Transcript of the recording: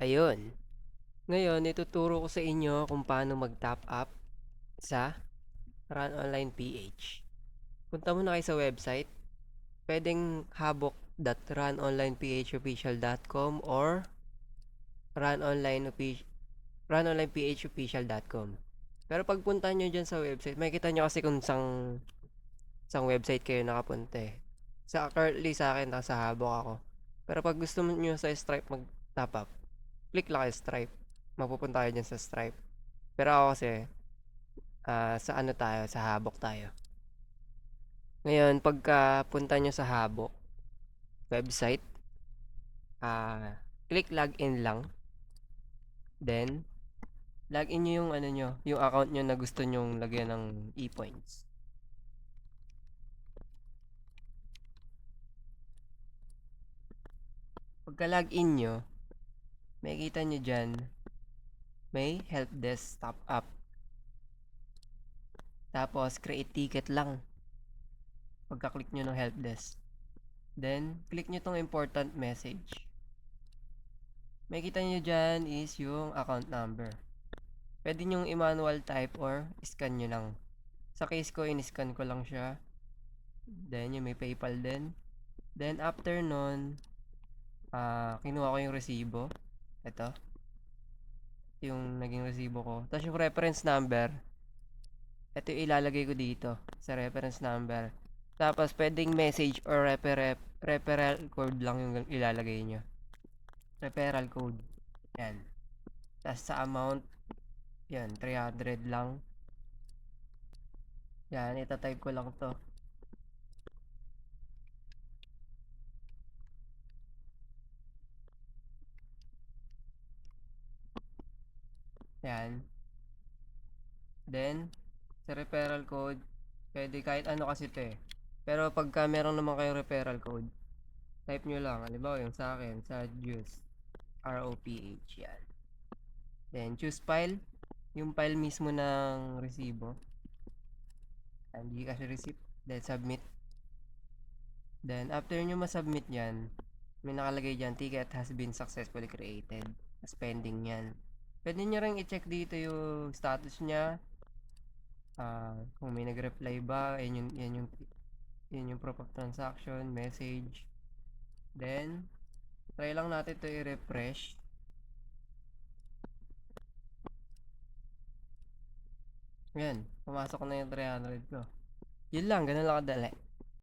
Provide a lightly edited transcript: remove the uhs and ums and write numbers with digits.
Ayun. Ngayon, ituturo ko sa inyo kung paano mag-top up sa Run Online PH. Punta muna kayo sa website. Pwedeng habok.runonlinephoofficial.com or runonlinephoofficial.com. Pero pagpunta nyo dyan sa website, makikita nyo kasi kung sang website kayo nakapunta eh. Currently sa akin, nasa habok ako. Pero pag gusto nyo sa Stripe mag-top up, click lang kayo Stripe. Mapupunta kayo dyan sa Stripe. Pero ako kasi, sa ano tayo, sa habok tayo. Ngayon, pagka punta nyo sa habok website, click login lang. Then, login nyo yung ano nyo, yung account nyo na gusto nyong lagyan ng e-points. Pagka login nyo, makikita nyo dyan, may help desk top up. Tapos, create ticket lang. Pagka-click nyo ng help desk. Then, click nyo tong important message. Makikita nyo dyan is yung account number. Pwede nyong i-manual type or scan nyo lang. Sa case ko, in-scan ko lang siya. Then, yung may PayPal din. Then, after nun, kinuha ko yung resibo. Ito. Yung naging resibo ko. Tapos yung reference number, ito yung ilalagay ko dito sa reference number. Tapos, pwedeng message or referral code lang yung ilalagay nyo. Referral code. Yan. Tapos sa amount, yan, 300 lang. Yan, itatype ko lang to. Yan. Then, sa referral code, pwede kahit ano kasi ito eh. Pero pagka meron naman kayong referral code, type nyo lang. Halimbawa yung sa akin, sa Juice. ROPH. Yan. Then, choose file. Yung file mismo ng resibo. Hindi kasi receipt. Then, submit. Then, after nyo masubmit yan, may nakalagay dyan, ticket has been successfully created. As pending yan. Pwede nyo rin i-check dito yung status nya. Kung may nag-reply ba, yan yung proof of transaction, message. Then, try lang natin ito i-refresh. Yan, pumasok na yung 300 ko. Yun lang, ganun lang kadali.